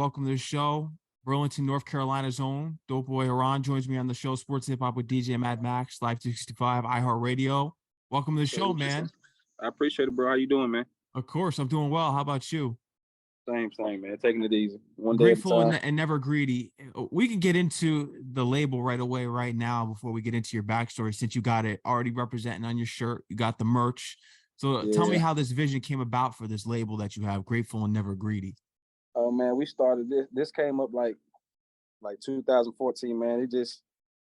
Welcome to the show. Burlington, North Carolina's own Dopeboy Herron joins me on the show, Sports Hip Hop with DJ Mad Max, Live 365, iHeartRadio. Welcome to the show, man. I appreciate it, bro. How you doing, man? Of course, I'm doing well. How about you? Same, man. Taking it easy. One day Grateful at a time. and never greedy. We can get into the label right away, right now, before we get into your backstory, since you got it already representing on your shirt. You got the merch. So tell me how this vision came about for this label that you have, Grateful and Never Greedy. Oh man, we started this. This came up like 2014, man.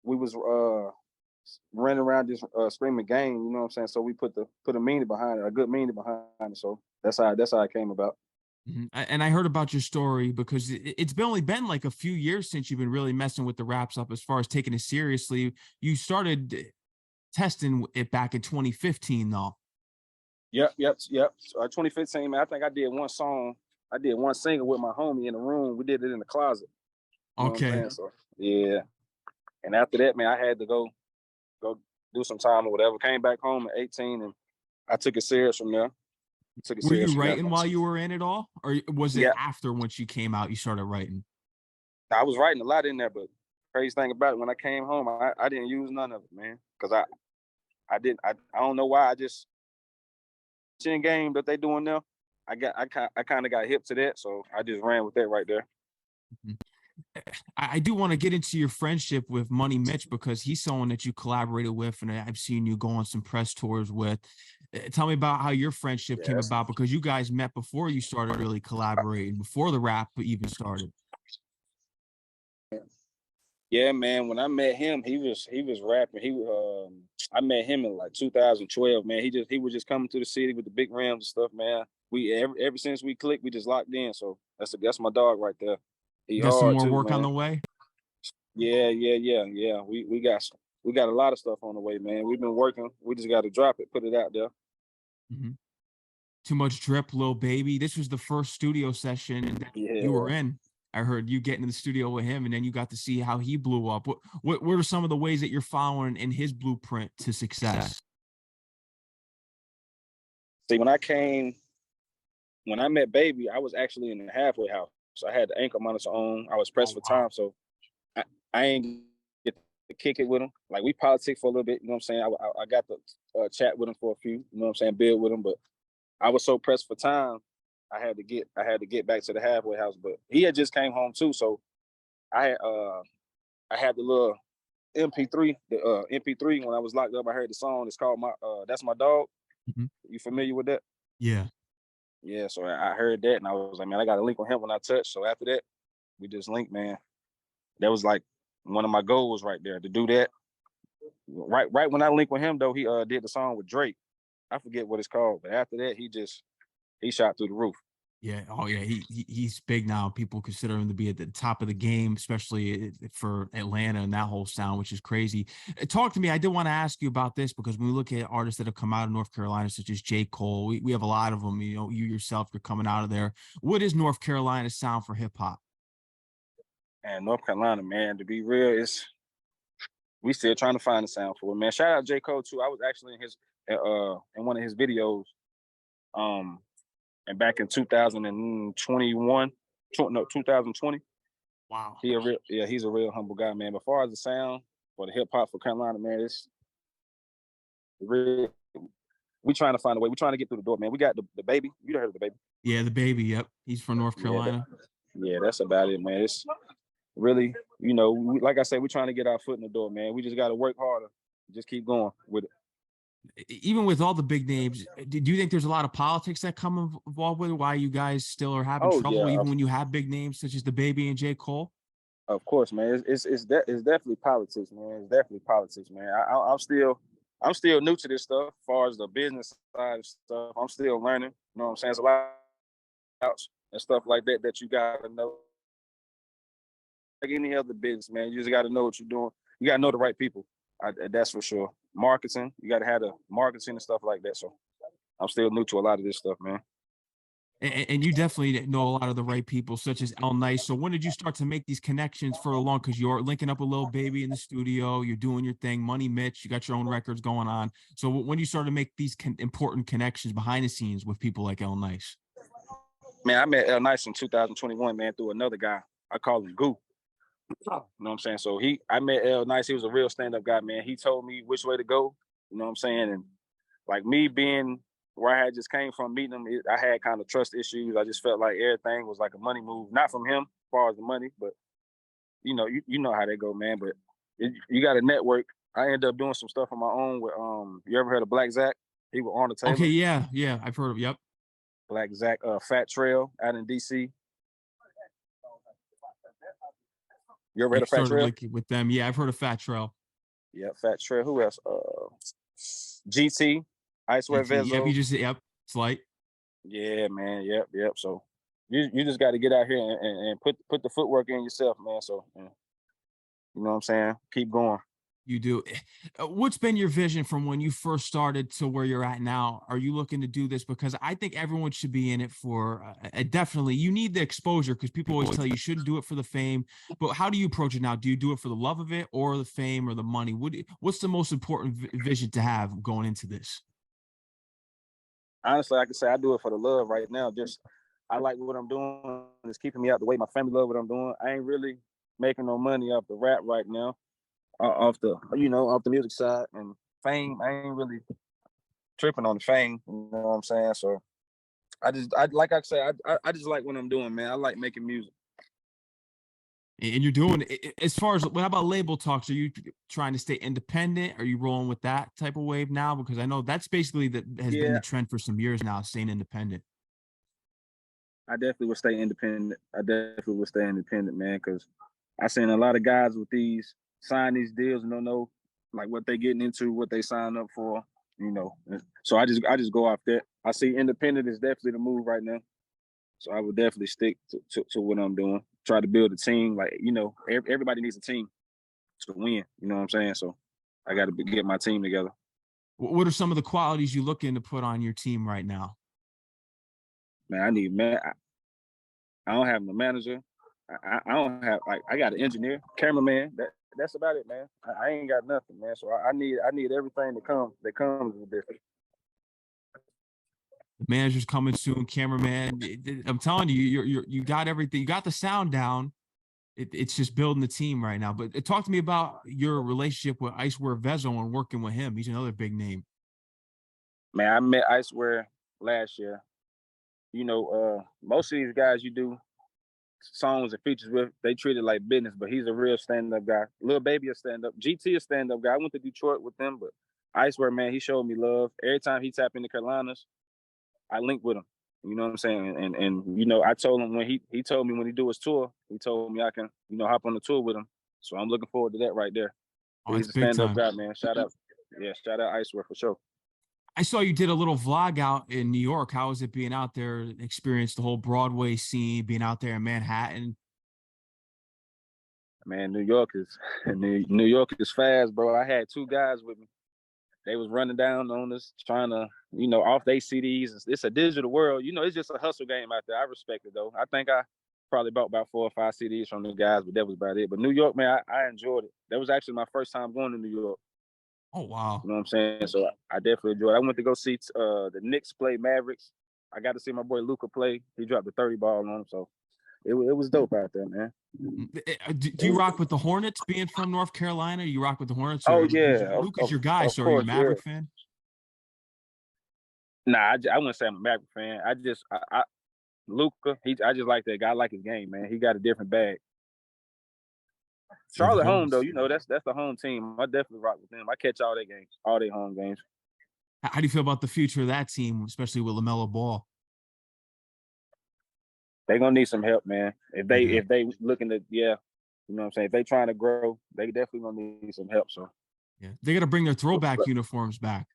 We was running around just screaming gang, you know what I'm saying? So we put a meaning behind it, a good meaning behind it. So that's how it came about. Mm-hmm. And I heard about your story because it's only been like a few years since you've been really messing with the raps up as far as taking it seriously. You started testing it back in 2015, though. Yep. 2015, man. I think I did one song. I did one single with my homie in the room. We did it in the closet. You know okay. So yeah. And after that, man, I had to go do some time or whatever. Came back home at 18 and I took it serious from there. Were you writing while you were in it all? Or was it after once you came out, you started writing? I was writing a lot in there, but crazy thing about it, when I came home, I didn't use none of it, man. Because I don't know why. I just chin game that they doing now. I kind of got hip to that, so I just ran with that right there. Mm-hmm. I do want to get into your friendship with Money Mitch because he's someone that you collaborated with and I've seen you go on some press tours with. Tell me about how your friendship came about, because you guys met before you started really collaborating, before the rap even started. Yeah, man. When I met him, he was rapping. I met him in like 2012, man. He was just coming to the city with the big rims and stuff, man. We ever since we clicked, we just locked in. So that's my dog right there. He got some more work on the way. Yeah. We got a lot of stuff on the way, man. We've been working. We just got to drop it, put it out there. Mm-hmm. Too Much Drip, Lil Baby. This was the first studio session you were in. I heard you get in the studio with him, and then you got to see how he blew up. What are some of the ways that you're following in his blueprint to success? See, when I met Baby, I was actually in the halfway house. So I had the ankle monitor on. I was pressed for time, so I ain't get to kick it with him. Like, we politic for a little bit, you know what I'm saying? I got to chat with him for a few, you know what I'm saying, build with him, but I was so pressed for time, I had to get back to the halfway house. But he had just came home too, so I had the little MP3, when I was locked up. I heard the song. It's called That's My Dog. Mm-hmm. You familiar with that? Yeah, so I heard that and I was like, man, I got to link with him when I touch. So after that, we just linked, man. That was like one of my goals right there, to do that. Right when I linked with him, though, he did the song with Drake. I forget what it's called, but after that, he shot through the roof. Yeah. Oh, yeah. He's big now. People consider him to be at the top of the game, especially for Atlanta and that whole sound, which is crazy. Talk to me. I did want to ask you about this because when we look at artists that have come out of North Carolina, such as J. Cole, we have a lot of them. You know, you yourself, you're coming out of there. What is North Carolina's sound for hip hop? And North Carolina, man, to be real, we still trying to find a sound for it, man. Shout out J. Cole too. I was actually in one of his videos. And back in 2020. Wow. He's a real humble guy, man. But as far as the sound for the hip hop for Carolina, man, it's really, we trying to find a way. We trying to get through the door, man. We got the Baby. You done heard of the Baby? Yeah, the Baby. Yep, he's from North Carolina. Yeah, that's about it, man. It's really, you know, like I said, we're trying to get our foot in the door, man. We just got to work harder. Just keep going with it. Even with all the big names, do you think there's a lot of politics that come involved with it? Why you guys still are having trouble, even when you have big names such as the Baby and J. Cole? Of course, man. It's definitely politics, man. It's definitely politics, man. I'm still new to this stuff. As far as the business side of stuff, I'm still learning. You know what I'm saying? It's a lot of and stuff like that you gotta know. Like any other business, man, you just gotta know what you're doing. You gotta know the right people. That's for sure. Marketing, you got to have the marketing and stuff like that. So I'm still new to a lot of this stuff, man. And you definitely know a lot of the right people, such as El Nice. So when did you start to make these connections for along? Because you're linking up a Lil Baby in the studio, you're doing your thing, Money Mitch, you got your own records going on. So when you started to make these important connections behind the scenes with people like El Nice? Man, I met L Nice in 2021, man, through another guy. I call him Goo. You know what I'm saying? So I met L Nice. He was a real stand-up guy, man. He told me which way to go. You know what I'm saying? And like me being where I had just came from meeting him, I had kind of trust issues. I just felt like everything was like a money move, not from him as far as the money, but you know how they go, man. But you got to network. I ended up doing some stuff on my own with you ever heard of Black Zach? He was on the Okay, Taylor. yeah, I've heard of. Yep. Black Zach, Fat Trail out in DC. You ever You heard of Fat started Trail? linking with them. Yeah, I've heard of Fat Trail. Yeah, Fat Trail. Who else? GT, Icewear GT. Yep, you Vezzo. just yep. It's Lite. Yeah, man. Yep. So you just got to get out here and put the footwork in yourself, man. So you know what I'm saying? Keep going. You do. What's been your vision from when you first started to where you're at now? Are you looking to do this? Because I think everyone should be in it for definitely. You need the exposure because people always tell you shouldn't do it for the fame. But how do you approach it now? Do you do it for the love of it or the fame or the money? What's the most important vision to have going into this? Honestly, I can say I do it for the love right now. Just I like what I'm doing. It's keeping me out the way. My family love what I'm doing. I ain't really making no money off the rap right now, off the music side and fame. I ain't really tripping on the fame. You know what I'm saying? So I like I say, I just like what I'm doing, man. I like making music. And you're doing as far as what about label talks? Are you trying to stay independent? Are you rolling with that type of wave now? Because I know that's basically that has been Yeah, the trend for some years now, staying independent. I definitely would stay independent. I definitely would stay independent, man, because I seen a lot of guys with these sign these deals and don't know like what they getting into, what they sign up for, you know. So I just go off that. I see independent is definitely the move right now. So I would definitely stick to what I'm doing. Try to build a team. Like, everybody needs a team to win. You know what I'm saying? So I got to get my team together. What are some of the qualities you looking to put on your team right now? Man, I don't have no manager. I don't have like I got an engineer, cameraman. That's about it, man. I ain't got nothing, man. So I need everything that comes with this. The manager's coming soon, cameraman. I'm telling you, you got everything. You got the sound down. It's just building the team right now. But talk to me about your relationship with Icewear Vezzo and working with him. He's another big name. Man, I met Icewear last year. Most of these guys you do songs and features with, they treat it like business, but he's a real stand-up guy. Lil Baby a stand-up. GT a stand-up guy. I went to Detroit with them, but Icewear, man, he showed me love. Every time he tapped in the Carolinas, I linked with him. You know what I'm saying? And I told him when he told me when he do his tour, he told me I can, hop on the tour with him. So I'm looking forward to that right there. Oh, He's it's a big stand-up time. guy, man. Shout out Icewear for sure. I saw you did a little vlog out in New York. How was it being out there, experience the whole Broadway scene, being out there in Manhattan? Man, New York is fast, bro. I had two guys with me. They was running down on us, trying to, off their CDs. It's a digital world. It's just a hustle game out there. I respect it, though. I think I probably bought about 4 or 5 CDs from the guys, but that was about it. But New York, man, I enjoyed it. That was actually my first time going to New York. Oh, wow. You know what I'm saying? So I definitely enjoyed it. I went to go see the Knicks play Mavericks. I got to see my boy Luca play. He dropped a 30 ball on him. So it was dope out there, man. Do you rock with the Hornets being from North Carolina? You rock with the Hornets Oh, or yeah. Luca's your guy? Of So are you a course, yeah. Maverick fan? Nah, I wouldn't say I'm a Maverick fan. Luca, I just like that guy. I like his game, man. He got a different bag. They're the Charlotte home though, Hornets. that's the home team. I definitely rock with them. I catch all their games, all their home games. How do you feel about the future of that team, especially with LaMelo Ball? They gonna need some help, man. If they Yeah. if they looking to, yeah, you know what I'm saying. If they trying to grow, they definitely gonna need some help. So Yeah. They got to bring their throwback uniforms back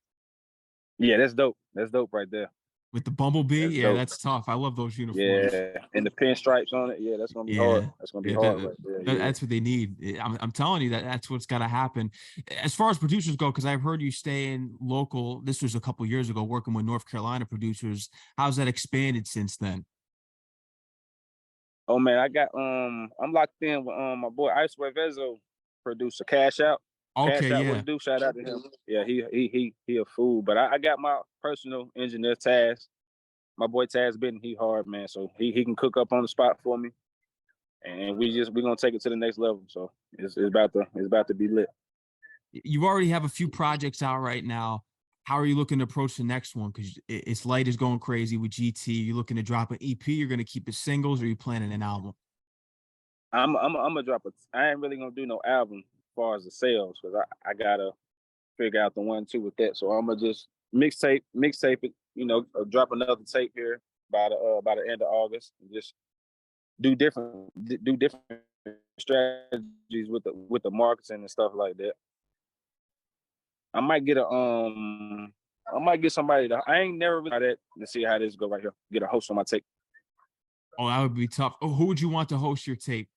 yeah, that's dope. That's dope right there. with the Bumblebee. That's Yeah, dope. that's tough. I love those uniforms. Yeah, and the pinstripes on it. Yeah, that's gonna be hard. Yeah. That's gonna be Yeah, hard right there. Yeah. that's what they need. I'm telling you that's what's got to happen. As far as producers go, because I've heard you stay in local. This was a couple years ago, working with North Carolina producers. How's that expanded since then? Oh man, I'm locked in with my boy Icewear Vezzo, producer Cash Out. Cash Okay, Out, what yeah. it do? Shout out to him. Yeah, he a fool. But I got my personal engineer Taz. my boy Taz Bitten, he hard, man. So he can cook up on the spot for me, and we're gonna take it to the next level. So it's about to be lit. You already have a few projects out right now. How are you looking to approach the next one? Because it's Lite is going crazy with GT. You're looking to drop an EP. You're going to keep it singles, or are you planning an album? I'm gonna drop I ain't really gonna do no album as far as the sales because I gotta figure out the 1-2 with that. So I'm gonna just mixtape it. Drop another tape here by the end of August. And just do different strategies with the marketing and stuff like that. I might get somebody I ain't never really that to see how this go right here. Get a host on my tape. Oh, that would be tough. Oh, who would you want to host your tape?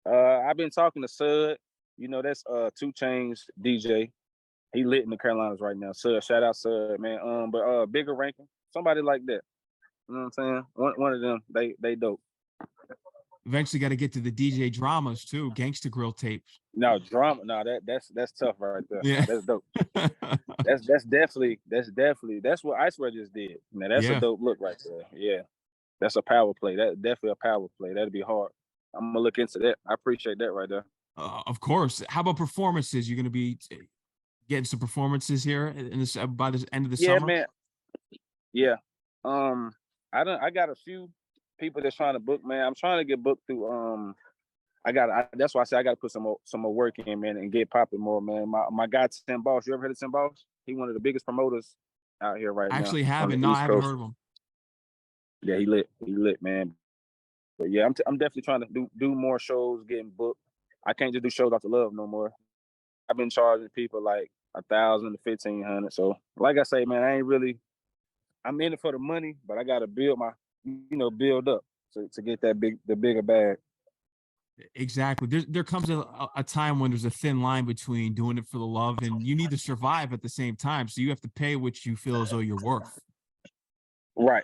I've been talking to Sud. That's 2 Chainz DJ. He lit in the Carolinas right now. Sud, shout out Sud, man. But bigger ranking, somebody like that. You know what I'm saying? One of them, they dope. Eventually got to get to the DJ dramas too, Gangsta Grill tapes. No drama, no that's tough right there. Yeah, no, that's dope. that's definitely that's what Icewear just did. Now that's a dope look right there. Yeah, that's a power play. That's definitely a power play. That'd be hard. I'm gonna look into that. I appreciate that right there. Of course. How about performances? You're gonna be getting some performances here in this by the end of the summer. Man. Yeah. I got a few people that's trying to book, man. I'm trying to get booked through that's why I say I gotta put some more work in, man, and get popping more, man. My guy Tim Boss, you ever heard of Tim Boss? He one of the biggest promoters out here right now. Actually haven't. No, I haven't heard of him. Yeah, he lit, man. But yeah, I'm definitely trying to do more shows, getting booked. I can't just do shows out the love no more. I've been charging people like 1,000 to 1,500. So like I say, man, I'm in it for the money, but I gotta build up to get the bigger bag. Exactly. There comes a time when there's a thin line between doing it for the love and you need to survive at the same time. So you have to pay what you feel as though you're worth. Right.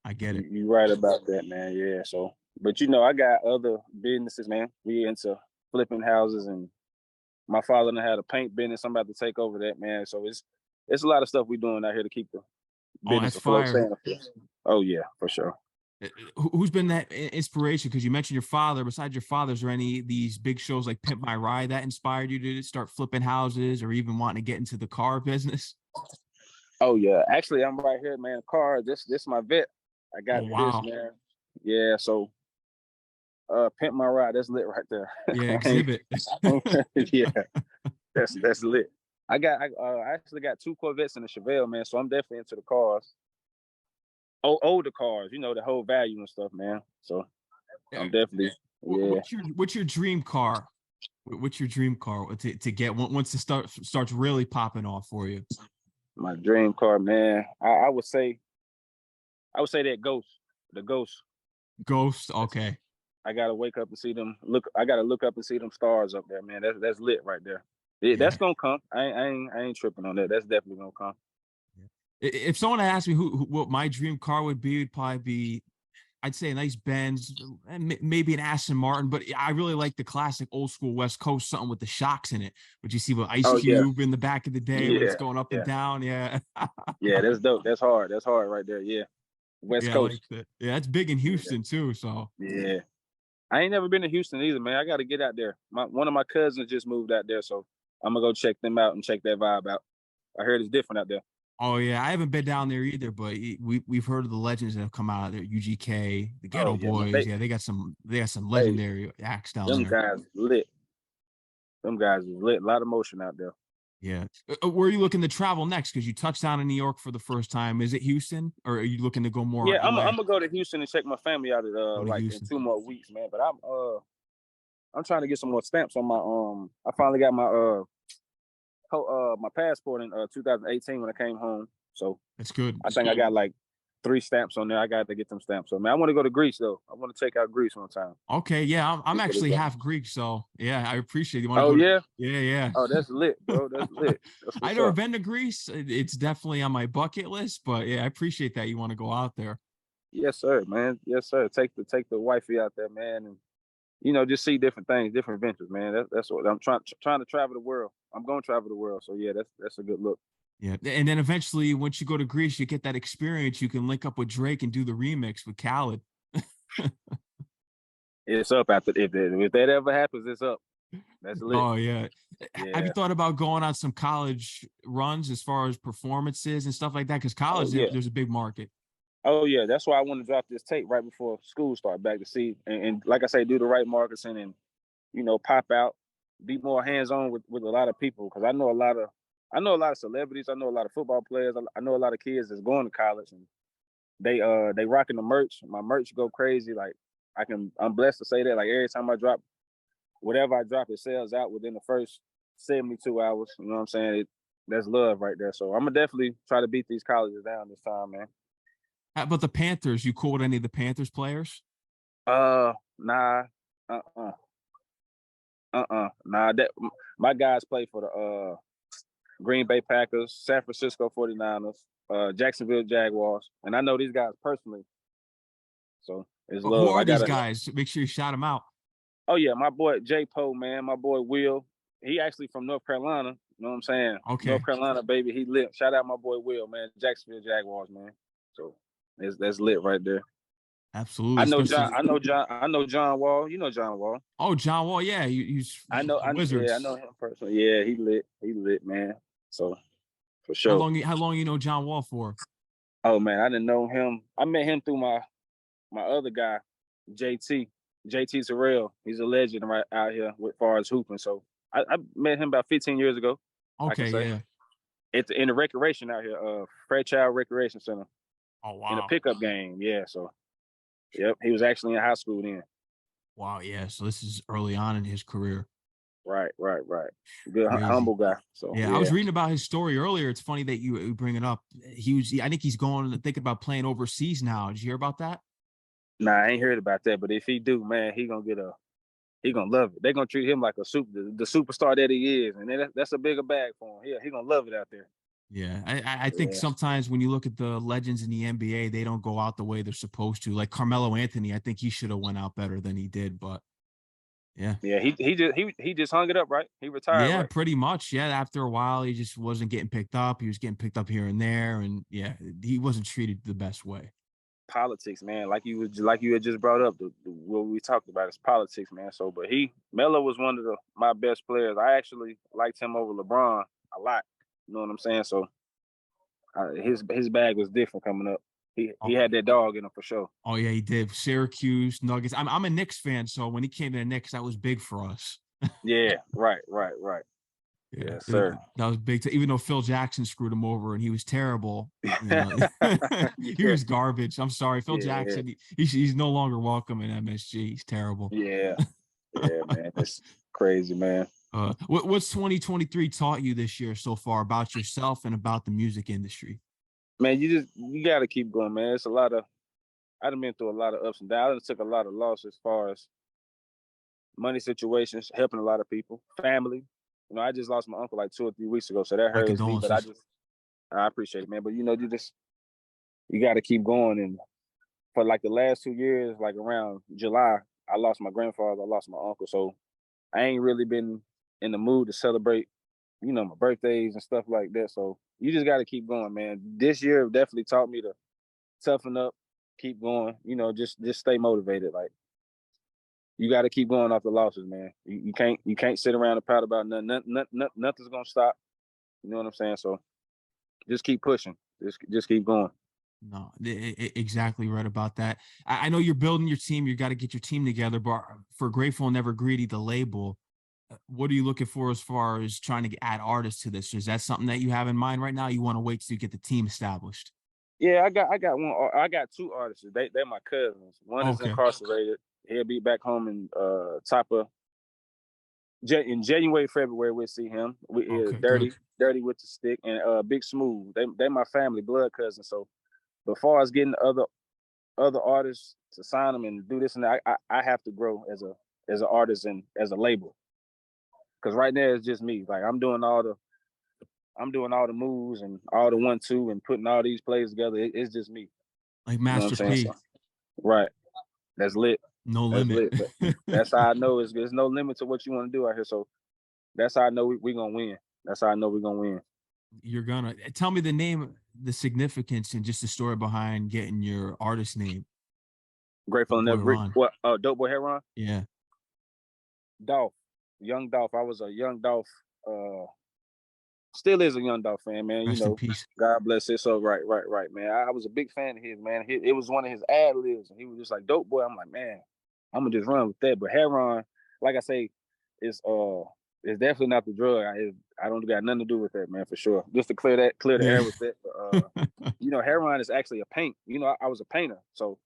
I get it. You're right about that, man. Yeah. So, but I got other businesses, man. We into flipping houses, and my father had a paint business. I'm about to take over that, man. So it's a lot of stuff we're doing out here to keep the business afloat. Oh yeah, for sure. Who's been that inspiration? Because you mentioned your father. Besides your father, is there any of these big shows like Pimp My Ride that inspired you to start flipping houses or even wanting to get into the car business? Oh yeah, actually, I'm right here, man. Car. This my vet. I got this, man. Yeah. So, Pimp My Ride. That's lit right there. Yeah, exhibit. Yeah, that's lit. I actually got 2 Corvettes in the Chevelle, man. So I'm definitely into the cars. Older cars, the whole value and stuff, man. So I'm definitely. Yeah. What's your dream car? What's your dream car to get once it starts really popping off for you? My dream car, man. I would say that Ghost. The Ghost. Ghost. Okay. I gotta wake up and see them. I gotta look up and see them stars up there, man. That's lit right there. Yeah. That's gonna come. I ain't tripping on that. That's definitely gonna come. If someone asked me what my dream car would be, it'd probably be, I'd say a nice Benz, and maybe an Aston Martin, but I really like the classic old school West Coast, something with the shocks in it. What you see with Ice Cube in the back of the day when it's going up and down. Yeah. Yeah, that's dope. That's hard. That's hard right there. Yeah. West Coast. Like yeah, that's big in Houston too. So yeah. I ain't never been to Houston either, man. I got to get out there. One of my cousins just moved out there, so I'm gonna go check them out and check that vibe out. I heard it's different out there. Oh yeah, I haven't been down there either, but we've heard of the legends that have come out of there. UGK, the Ghetto Boys, they got some legendary acts down there. Them guys lit. Them guys is lit. A lot of motion out there. Yeah. Where are you looking to travel next? Because you touched down in New York for the first time. Is it Houston, or are you looking to go more? Yeah, I'm gonna go to Houston and check my family out in 2 more weeks, man. But I'm trying to get some more stamps on my I finally got my my passport in 2018 when I came home. So that's good. I think I got like 3 stamps on there. I got to get them stamps. So man, I want to go to Greece though. I want to check out Greece one time. Okay, yeah, I'm actually half Greek, so yeah, I appreciate you. Yeah. Oh, that's lit, bro. That's lit. I've never been to Greece. It's definitely on my bucket list, but yeah, I appreciate that you want to go out there. Yes, sir, man. Yes, sir. Take the wifey out there, man, and just see different things, different adventures, man. That's what I'm trying to travel the world. I'm going to travel the world. So yeah, that's a good look. Yeah. And then eventually, once you go to Greece, you get that experience. You can link up with Drake and do the remix with Khaled. It's up after if that ever happens, it's up. That's lit. Oh yeah. Have you Yeah. thought about going on some college runs as far as performances and stuff like that? Because Oh college, yeah. there's a big market. Oh yeah. That's why I want to drop this tape right before school start back to see and like I say, do the right marketing and pop out, be more hands on with a lot of people because I know a lot of celebrities, I know a lot of football players, I know a lot of kids that's going to college and they rocking the merch. My merch go crazy. Like I'm blessed to say that. Like every time I drop whatever I drop, it sells out within the first 72 hours. You know what I'm saying? That's love right there. So I'm gonna definitely try to beat these colleges down this time, man. How about the Panthers? You cool with any of the Panthers players? Nah, nah. That my guys play for the Green Bay Packers, San Francisco 49ers, Jacksonville Jaguars, and I know these guys personally. So it's Who love. are I these gotta. guys? Make sure you shout them out. Oh yeah, my boy J Poe, man. My boy Will. He actually from North Carolina. You know what I'm saying? North Okay. Carolina, baby. He lit. Shout out my boy Will, man. Jacksonville Jaguars, man. So that's lit right there. Absolutely. I know John. Especially, I know John. I know John Wall. You know John Wall. oh, John Wall. Yeah, he's I know. Yeah, I know Wizards. him personally. Yeah, he lit. He lit, man. So for How sure. long? How long you know John Wall for? Oh man, I didn't know him. I met him through my other guy, JT. JT Terrell. He's a legend right out here with far as hooping. So I met him about 15 years ago. I can Okay. say Yeah. it's in the recreation out here, Fairchild Recreation Center Oh in a wow. pickup game. Yeah. So yep, he was actually in high school then. Wow. Yeah. So this is early on in his career. Right, right, right. Good, Crazy. humble guy. So Yeah, I was yeah. reading about his story earlier. It's funny that you bring it up. I think he's going thinking about playing overseas now. Did you hear about that? Nah, I ain't heard about that, but if he do, man, he gonna love it. They gonna treat him like the superstar that he is, and that's a bigger bag for him. Yeah, he gonna love it out there. Yeah, I think Yeah. sometimes when you look at the legends in the NBA, they don't go out the way they're supposed to. Like Carmelo Anthony, I think he should have went out better than he did. But yeah, Yeah, he just hung it up, right? He retired, yeah, right? pretty much. Yeah, after a while, he just wasn't getting picked up. He was getting picked up here and there, and yeah, he wasn't treated the best way. Politics, man. Like you had just brought up what we talked about is politics, man. So, but Melo was one of my best players. I actually liked him over LeBron a lot. You know what I'm saying? So, his bag was different coming up. He Oh, had that dog in him for sure. oh yeah, he did. Syracuse Nuggets. I'm a Knicks fan, so when he came to the Knicks, that was big for us. Yeah, right, right, right. Yeah, Yes, sir. that was big. Even though Phil Jackson screwed him over and he was terrible, he Yeah, was garbage. I'm sorry, Phil yeah, Jackson. He's no longer welcome in MSG. He's terrible. yeah, yeah, man. It's crazy, man. What's 2023 taught you this year so far about yourself and about the music industry? Man, you got to keep going, man. It's a lot of I done been through a lot of ups and downs. I done took a lot of losses as far as money situations, helping a lot of people, family. I just lost my uncle like 2 or 3 weeks ago, so that My hurts me. But condolences. I appreciate it, man. But you got to keep going. And for like the last 2 years, like around July, I lost my grandfather, I lost my uncle, so I ain't really been in the mood to celebrate, my birthdays and stuff like that. So you just got to keep going, man. This year definitely taught me to toughen up, keep going. Just stay motivated. Like you got to keep going off the losses, man. You can't sit around and pout about nothing. Nothing's gonna stop. You know what I'm saying? So just keep pushing. Just keep going. No, exactly right about that. I know you're building your team. You got to get your team together. But for Grateful and Never Greedy, the label, what are you looking for as far as trying to add artists to this? Is that something that you have in mind right now? You want to wait till you get the team established? Yeah, I got one. I got two artists. They're my cousins. One is Okay. incarcerated. He'll be back home in top of in January, February. We'll see him. We Okay. Good. dirty with the stick, and Big Smooth. They my family, blood cousins. So before as getting other artists to sign them and do this and that, I have to grow as an artist and as a label. Because right now it's just me. Like I'm doing all the moves and all the 1-2 and putting all these plays together. It's just me. Like You know what I'm Master saying? P, So, right. That's lit. no That's limit. lit. But that's how I know there's no limit to what you want to do out here. So that's how I know we're gonna win. That's how I know we're gonna win. You're gonna tell me the name, the significance, and just the story behind getting your artist name. Grateful and Dopeboy never Herron. what? Dopeboy Herron, Yeah. Dolph, young Dolph. I was a young Dolph. Still is a young Dolph fan, man. You Rest in know, peace. God bless it. So right, man. I was a big fan of his, man. It was one of his ad libs, and he was just like Dope Boy. I'm like, man, I'm gonna just run with that. But Heron, like I say, is it's definitely not the drug. I don't got nothing to do with that, man, for sure. Just to clear the Yeah. air with that. You know, Heron is actually a paint. You know, I was a painter, so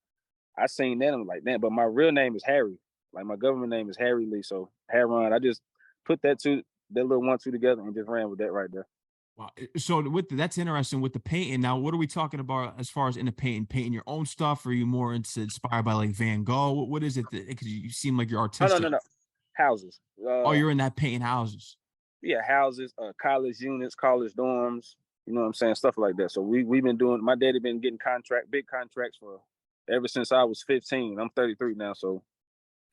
I seen that and I'm like, man. But my real name is Harry. Like my government name is Harry Lee. So Heron, I just put that little 1-2 together and just ran with that right there. Wow. So that's interesting with the painting. Now, what are we talking about as far as in the painting your own stuff? Or are you more into inspired by like Van Gogh? What is it? Because you seem like you're No, no, artistic. no, no. Houses. Oh, you're in that painting houses. Yeah, houses, college units, college dorms. You know what I'm saying? Stuff like that. So we've been doing. My daddy been getting big contracts for ever since I was 15. I'm 33 now, so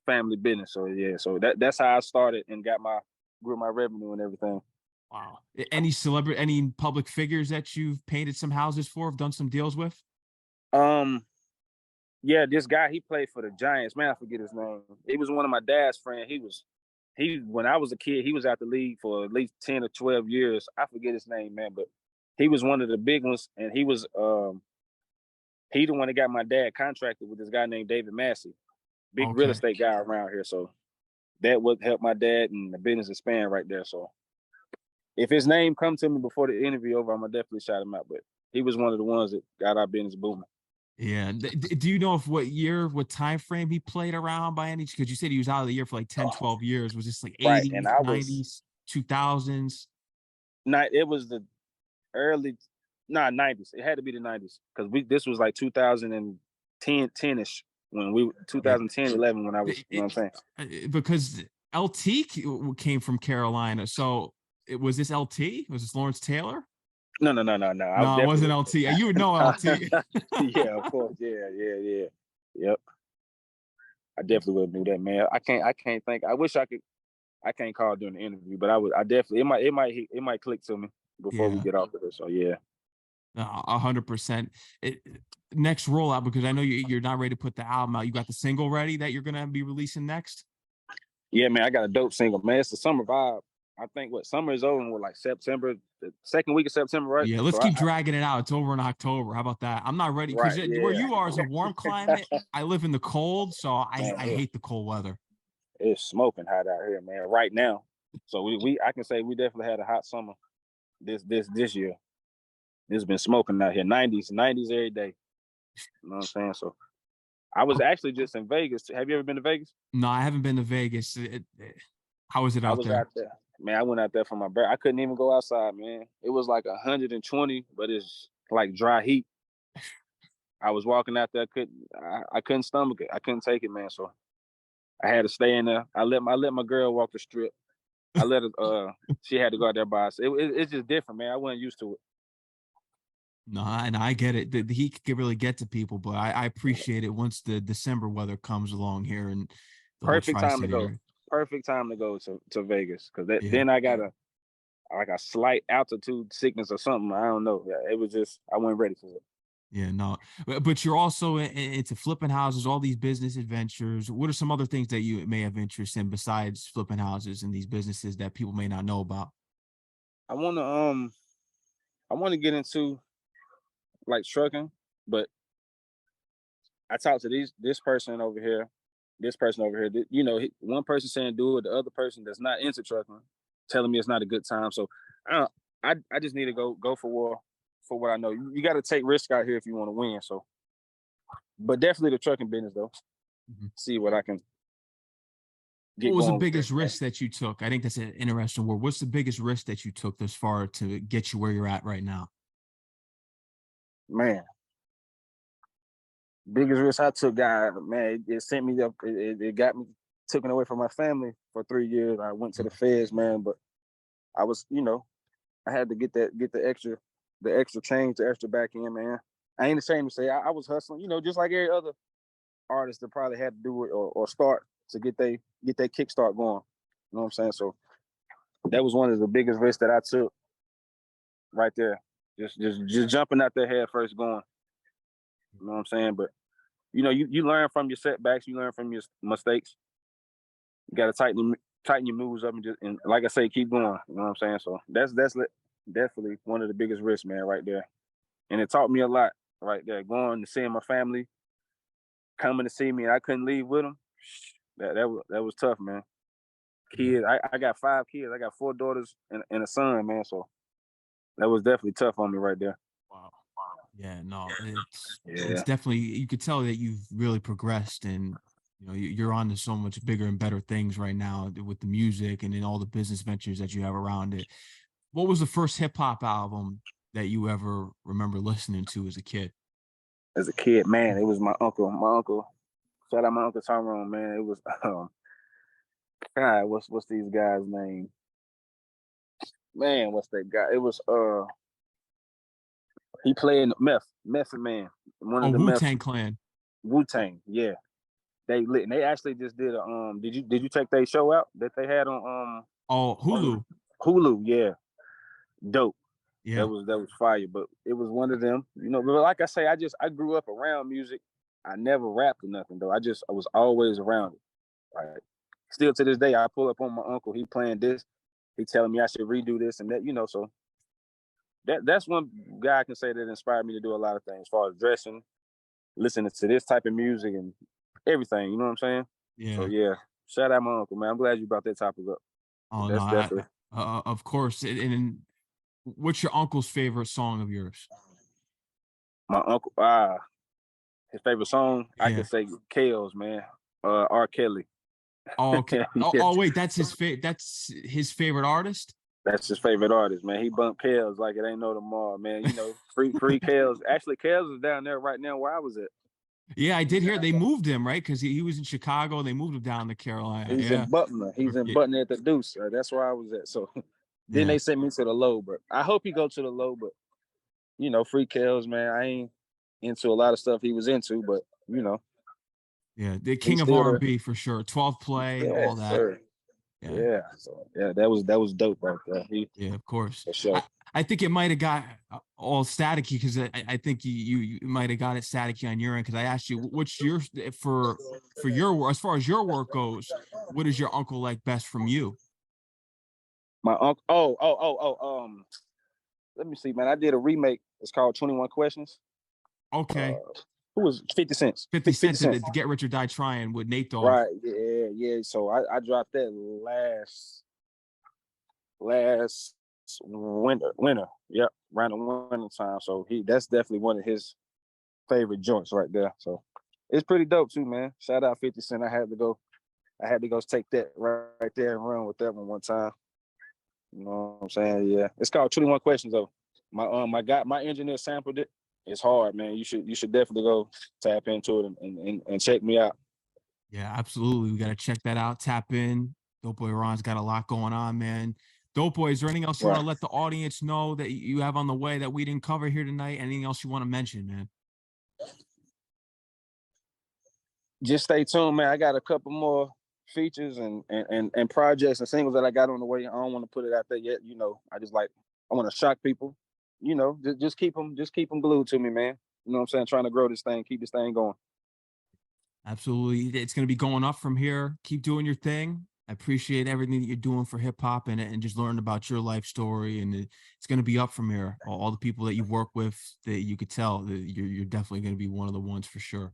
family business. So yeah, so that's how I started and grew my revenue and everything. Wow. Any public figures that you've painted some houses for, have done some deals with? Um, yeah, this guy he played for the Giants. Man, I forget his name. He was one of my dad's friends. He when I was a kid, he was out the league for at least 10 or 12 years. I forget his name, man, but he was one of the big ones, and he the one that got my dad contracted with this guy named David Massey, big real Okay. estate guy around here. So that would help my dad and the business expand right there. So if his name come to me before the interview over, I'm gonna definitely shout him out. But he was one of the ones that got our business booming. Yeah. Do you know if what time frame he played around by any? Because you said he was out of the year for like 10, Oh, 12 years. Was this like right, and 80s, I was 90s, 2000s? not. It was the early, 90s. It had to be the 90s because this was like 2010, 10ish when we Yeah. 2010, 11 when I was. You know what I'm saying? Because LT came from Carolina. So was this LT? Was this Lawrence Taylor? No, no, no, no, no. I No, it wasn't definitely. LT. You would know LT. Yeah, of course. Yeah. Yep. I definitely would have knew that, man. I can't think. I wish I could. I can't call during the interview, but I would. I definitely. It might click to me before we Yeah. get off of this. So yeah. 100%. Next rollout, because I know you're not ready to put the album out. You got the single ready that you're gonna be releasing next. Yeah, man. I got a dope single, man. It's the summer vibe. I think what summer is over with like September, the second week of September, right? Yeah, let's So keep dragging it out. It's over in October. How about that? I'm not ready because right, where yeah. you are is a warm climate. I live in the cold, so Man, I hate the cold weather. it's smoking hot out here, man. Right now. So I can say we definitely had a hot summer this year. It's been smoking out here. 90s every day. You know what I'm saying? So I was actually just in Vegas. Have you ever been to Vegas? No, I haven't been to Vegas. How is it I out was there? out there. Man, I went out there for my birthday. I couldn't even go outside, man. It was like 120, but it's like dry heat. I was walking out there, I couldn't stomach it. I couldn't take it, man. So I had to stay in there. I let my girl walk the strip. I let her she had to go out there by herself. It's just different, man. I wasn't used to it. No, and I get it. The heat can really get to people, but I appreciate it once the December weather comes along here and the whole Perfect time to tri-state go. area. Perfect time to go to Vegas. Cause Yeah. then I got a slight altitude sickness or something. I don't know. Yeah, it was just I wasn't ready for it. Yeah, no, but you're also into flipping houses, all these business adventures. What are some other things that you may have interest in besides flipping houses and these businesses that people may not know about? I wanna get into like trucking, but I talked to this person over here. You know, one person saying do it, the other person that's not into trucking telling me it's not a good time. So I don't, I just need to go for what I know. You got to take risk out here if you want to win. So, but definitely the trucking business though. Mhm. See what I can What get was the going with that. biggest risk that you took? I think that's an interesting word. What's the biggest risk that you took thus far to get you where you're at right now? Man, biggest risk I took, guy. Man, it sent me up. It got me taken away from my family for 3 years. I went to the feds, man, but I was, I had to get the extra change, the extra back end, man. I ain't ashamed to say I was hustling, just like every other artist that probably had to do it or start to get their kickstart going. You know what I'm saying? So that was one of the biggest risks that I took. right there. Just jumping out there head first going. You know what I'm saying? But you learn from your setbacks, you learn from your mistakes. You gotta tighten your moves up and like I say, keep going. You know what I'm saying? So that's definitely one of the biggest risks, man, right there. And it taught me a lot right there. Going to seeing my family, coming to see me, and I couldn't leave with them. That was tough, man. Kids, I got 5 kids. I got 4 daughters and a son, man. So that was definitely tough on me right there. Wow. Yeah, no, it's Yeah. definitely, you could tell that you've really progressed, and you're on to so much bigger and better things right now with the music and in all the business ventures that you have around it. What was the first hip hop album that you ever remember listening to as a kid? As a kid, man, it was my uncle. My uncle, shout out my uncle Tyrone, man. It was God, what's these guys' name? Man, what's that guy? It was he played in Method Man, one Oh, of the Wu-Tang Clan. Wu-Tang, yeah. They lit, and they actually just did a did you check their show out that they had on Oh, Hulu. Hulu? Yeah, dope. Yeah. That was fire. But it was one of them, but like I say, I grew up around music. I never rapped or nothing though. I was always around it. Like still to this day, I pull up on my uncle, he playing this, he telling me I should redo this and that, so that's one guy I can say that inspired me to do a lot of things as far as dressing, listening to this type of music and everything, you know what I'm saying? So Yeah. yeah, shout out my uncle, man. I'm glad you brought that topic up. Oh no, That's definitely of course. And what's your uncle's favorite song of yours? my uncle. His favorite song, I Yeah. can say Kales, man. R. Kelly. Oh, okay. Oh, Yeah, oh wait, that's his favorite artist? that's his favorite artist, man. He bumped Kales like it ain't no tomorrow, man. Free Kales. Actually, Kales is down there right now where I was at. Yeah, I did hear they moved him, right? Because he was in Chicago. They moved him down to Carolina. He's Yeah. in Butler. He's in Yeah. Button at the Deuce. That's where I was at. So then Yeah. they sent me to the low, but I hope he go to the low. But free Kales, man. I ain't into a lot of stuff he was into, but Yeah. The he's king of still there. R&B for sure. 12 play, Yeah, all that. sir. Yeah. Yeah. So yeah, that was dope right there. Yeah, of course. For sure. I think it might have got all staticky because I think you might have got it staticky on your end, because I asked you what's your for your work, as far as your work goes, what does your uncle like best from you? My uncle. Let me see, man. I did a remake. It's called 21 Questions. Okay. Who was 50 Cents? 50 50 Cent to Cent. Get Rich or Die Trying with Nate Dogg. Right. Yeah, yeah. So I dropped that last winter. Yep, around the winter time. So that's definitely one of his favorite joints right there. So it's pretty dope too, man. Shout out 50 Cent. I had to go take that right there and run with that one time. You know what I'm saying? Yeah. It's called 21 Questions though. My engineer sampled it. It's hard, man. You should definitely go tap into it and check me out. Yeah, absolutely. We got to check that out. Tap in. Dopeboy Herron's got a lot going on, man. Dopeboy, is there anything else you want to let the audience know that you have on the way that we didn't cover here tonight? Anything else you want to mention, man? Just stay tuned, man. I got a couple more features and projects and singles that I got on the way. I don't want to put it out there yet. I want to shock people. Just keep them glued to me, man. You know what I'm saying? Trying to grow this thing, keep this thing going. Absolutely. It's going to be going up from here. Keep doing your thing. I appreciate everything that you're doing for hip hop and just learning about your life story. And it's going to be up from here. All the people that you work with, that you could tell that you're definitely going to be one of the ones for sure.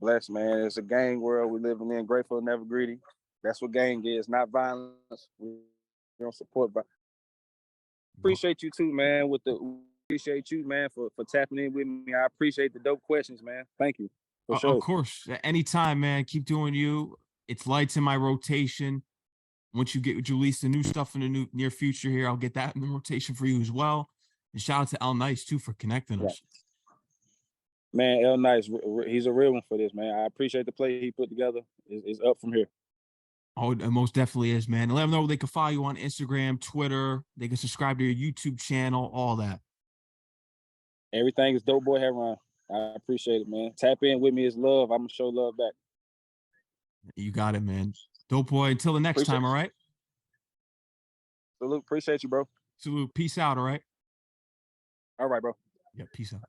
Blessed, man. It's a gang world we living in. Grateful, never greedy. That's what gang is. Not violence. We don't support. But appreciate you too, man. Appreciate you, man, for tapping in with me. I appreciate the dope questions, man. Thank you. For sure. Of course. Anytime, man. Keep doing you. It's Lights in my rotation. Once you release the new stuff in the near future here, I'll get that in the rotation for you as well. And shout out to L Nice too for connecting us. Man, L Nice, he's a real one for this, man. I appreciate the play he put together. It's up from here. Oh, it most definitely is, man. Let them know they can follow you on Instagram, Twitter. They can subscribe to your YouTube channel, all that. Everything is Dopeboy Herron. I appreciate it, man. Tap in with me is love. I'm gonna show love back. You got it, man. Dopeboy, until the next time, all right? Salute. Appreciate you, bro. Salute. Peace out, all right? All right, bro. Yeah, peace out.